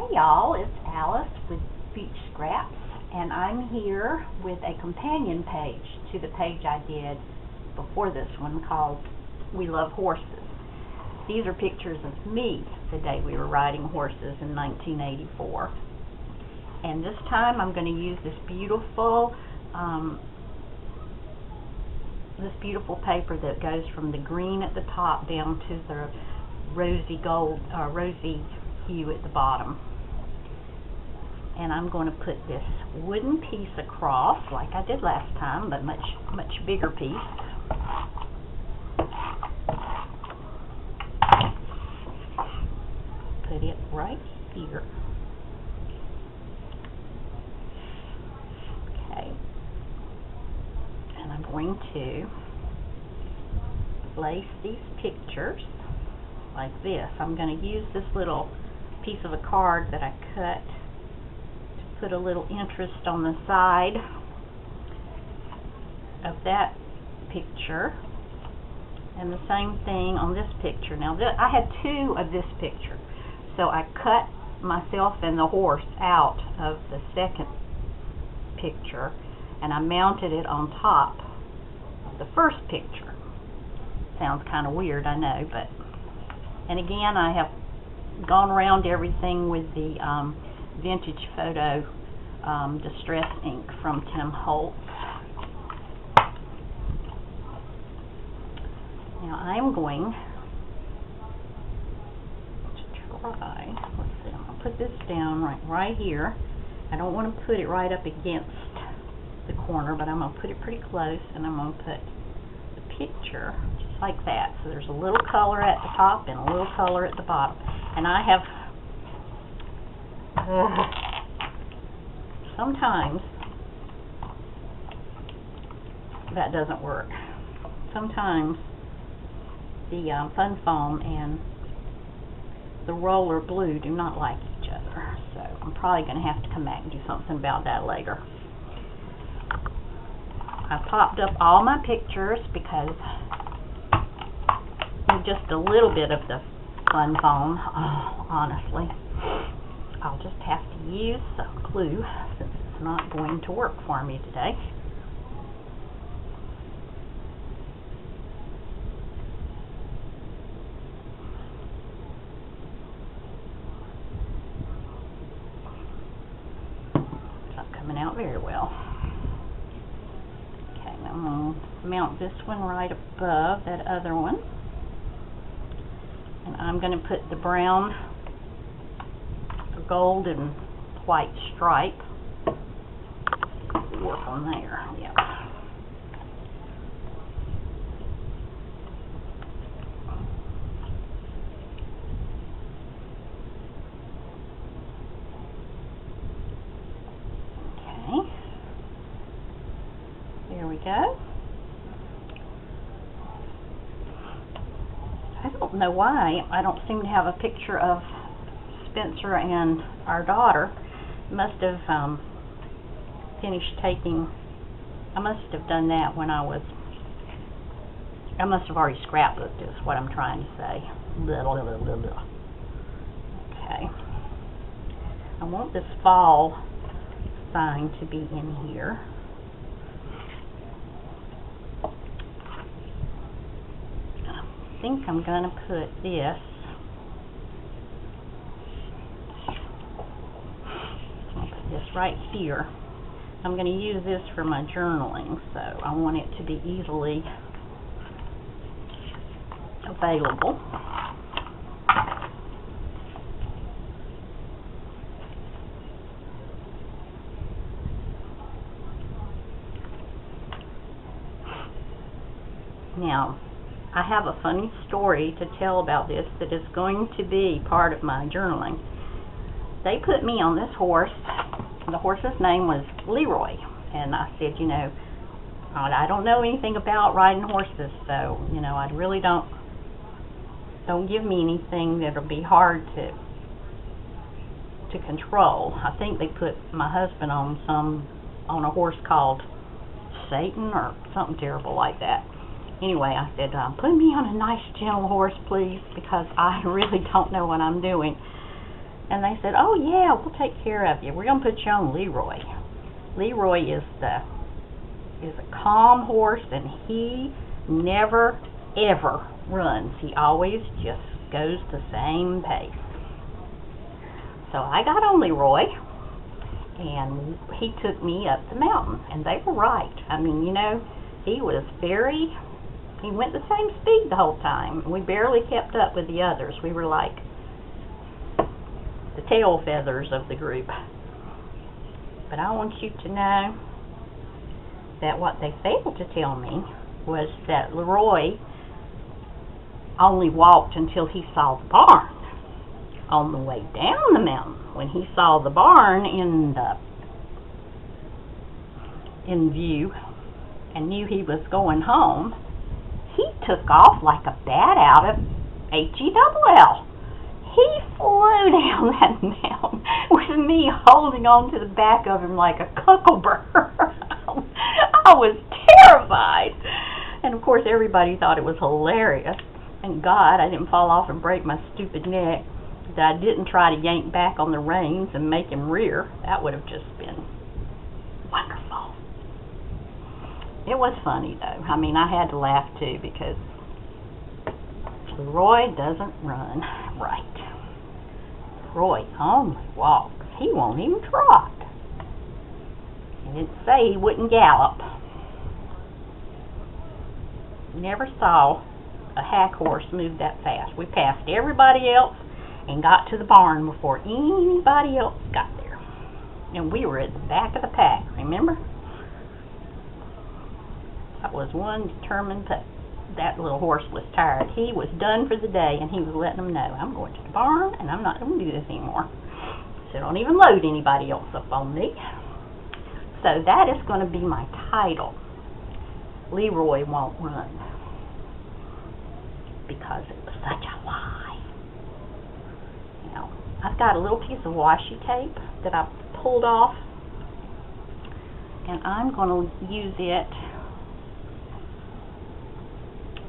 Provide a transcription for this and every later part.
Hey y'all, it's Alice with Beach Scraps, and I'm here with a companion page to the page I did before this one called We Love Horses. These are pictures of me the day we were riding horses in 1984. And this time I'm going to use this beautiful paper that goes from the green at the top down to the rosy hue at the bottom. And I'm going to put this wooden piece across like I did last time, but much bigger piece. Put it right here. Okay. And I'm going to place these pictures like this. I'm going to use this little piece of a card that I cut to put a little interest on the side of that picture, and the same thing on this picture. Now I had two of this picture, so I cut myself and the horse out of the second picture and I mounted it on top of the first picture. Sounds kind of weird, I know, but and again I have gone around everything with the vintage photo distress ink from Tim Holtz. Now I'm going to try, let's see, I'm going to put this down right here. I don't want to put it right up against the corner, but I'm going to put it pretty close, and I'm going to put the picture just like that. So there's a little color at the top and a little color at the bottom. And I have sometimes that doesn't work. Sometimes the fun foam and the roller glue do not like each other, so I'm probably going to have to come back and do something about that later. I popped up all my pictures because just a little bit of the fun foam, honestly, I'll just have to use some glue since it's not going to work for me today. It's not coming out very well. Okay, now I'm going to mount this one right above that other one. And I'm going to put the brown, gold, and white stripe. Work on there, yeah. Okay. There we go. I don't know why I don't seem to have a picture of Spencer and our daughter. Must have finished taking, I must have done that when I must have already scrapbooked is what I'm trying to say. Okay. I want this fall sign to be in here. I think I'm going to put this, I'll put this right here. I'm going to use this for my journaling, so I want it to be easily available. Now, I have a funny story to tell about this that is going to be part of my journaling. They put me on this horse. The horse's name was Leroy, and I said, you know, I don't know anything about riding horses, so, you know, I really don't give me anything that'll be hard to control. I think they put my husband on a horse called Satan or something terrible like that. Anyway, I said, put me on a nice gentle horse, please, because I really don't know what I'm doing. And they said, oh yeah, we'll take care of you. We're going to put you on Leroy. Leroy is a calm horse, and he never, ever runs. He always just goes the same pace. So I got on Leroy, and he took me up the mountain, and they were right. I mean, you know, he went the same speed the whole time. We barely kept up with the others. We were like the tail feathers of the group. But I want you to know that what they failed to tell me was that Leroy only walked until he saw the barn. On the way down the mountain, when he saw the barn in view and knew he was going home, he took off like a bat out of H-E-double-L. He flew down that mountain with me holding on to the back of him like a cucklebur. I was terrified. And of course everybody thought it was hilarious. And God, I didn't fall off and break my stupid neck. That I didn't try to yank back on the reins and make him rear. That would have just been wonderful. It was funny though. I mean, I had to laugh too because Leroy doesn't run right. Leroy only walks. He won't even trot. He didn't say he wouldn't gallop. Never saw a hack horse move that fast. We passed everybody else and got to the barn before anybody else got there. And we were at the back of the pack, remember? That was one determined pup. That little horse was tired. He was done for the day, and he was letting them know, I'm going to the barn, and I'm not going to do this anymore. So don't even load anybody else up on me. So that is going to be my title. Leroy Won't Run. Because it was such a lie. Now, I've got a little piece of washi tape that I pulled off, and I'm going to use it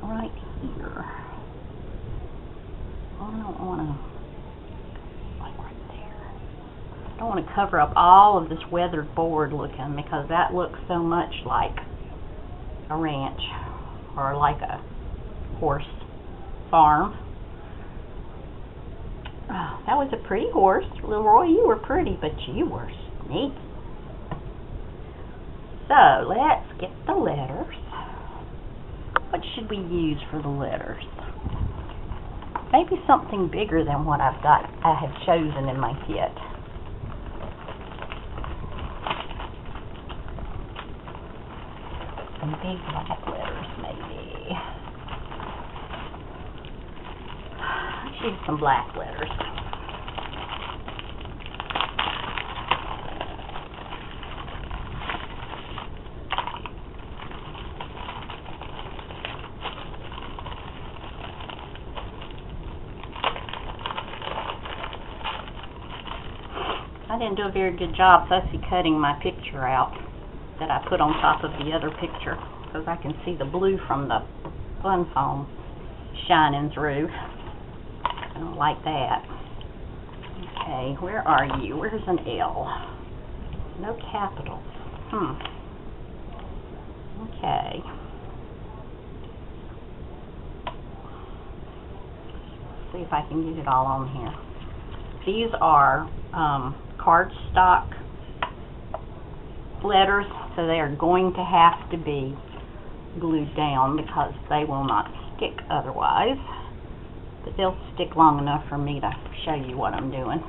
right here. I don't want to, like right there. I don't want to cover up all of this weathered board looking, because that looks so much like a ranch or like a horse farm. Oh, that was a pretty horse. Leroy, you were pretty, but you were sneaky. So, let's get the letters. What should we use for the letters? Maybe something bigger than what I have chosen in my kit. Some big black letters, maybe. Let's use some black letters. I didn't do a very good job fussy cutting my picture out that I put on top of the other picture, because I can see the blue from the fun foam shining through. I don't like that. Okay, where are you? Where's an L? No capitals. Okay. Let's see if I can get it all on here. These are cardstock letters, so they are going to have to be glued down because they will not stick otherwise. But they'll stick long enough for me to show you what I'm doing.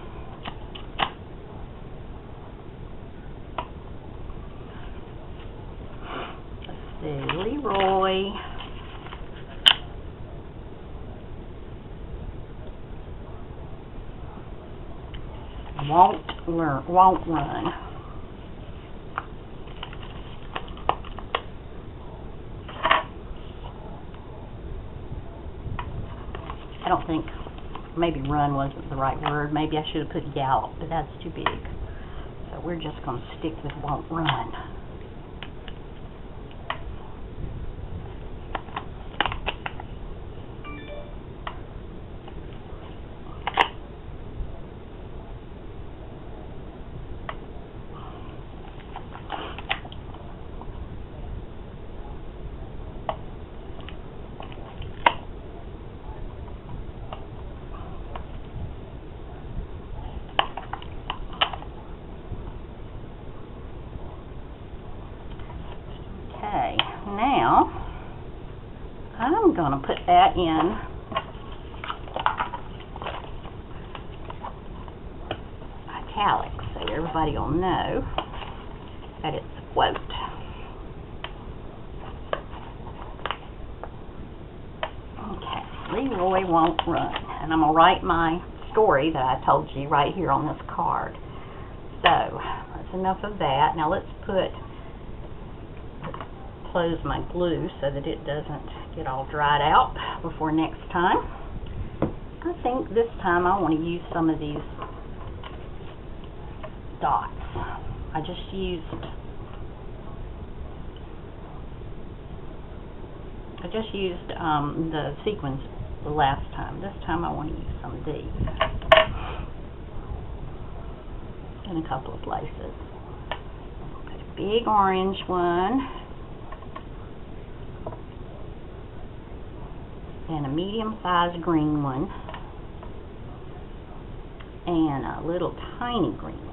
Let's see, Leroy. Won't run. I don't think, maybe run wasn't the right word. Maybe I should have put gallop, but that's too big. So we're just going to stick with won't run. going to put that in italics so everybody will know that it's a quote. Okay, Leroy Won't Run. And I'm going to write my story that I told you right here on this card. So, that's enough of that. Now let's close my glue so that it doesn't get all dried out before next time. I think this time I want to use some of these dots. I just used the sequins the last time. This time I want to use some of these in a couple of places. Put a big orange one and a medium-sized green one and a little tiny green one.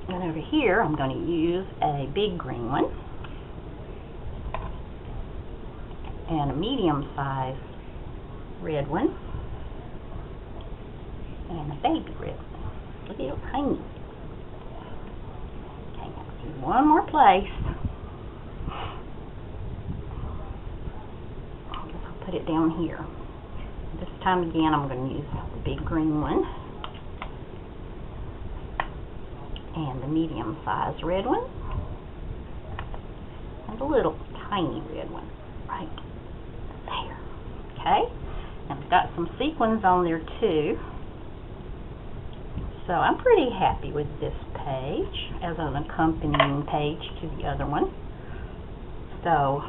And over here, I'm going to use a big green one and a medium-sized red one and a baby red one. Look at it, tiny. Okay, now do one more place. I guess I'll put it down here. This time again, I'm going to use the big green one and the medium-sized red one and a little tiny red one right there. Okay, and I've got some sequins on there too, so I'm pretty happy with this page as an accompanying page to the other one. So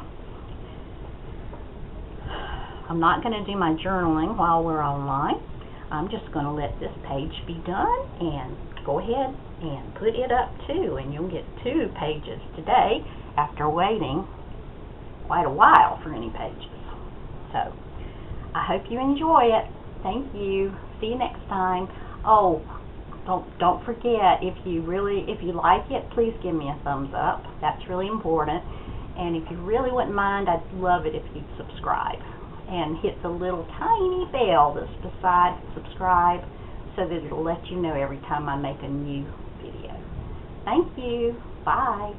I'm not going to do my journaling while we're online. I'm just going to let this page be done and go ahead and put it up too, and you'll get 2 pages today after waiting quite a while for any pages. So I hope you enjoy it. Thank you. See you next time. Oh, don't forget, if you like it, please give me a thumbs up. That's really important. And if you really wouldn't mind, I'd love it if you'd subscribe and hit the little tiny bell that's beside subscribe so that it'll let you know every time I make a new video. Thank you. Bye.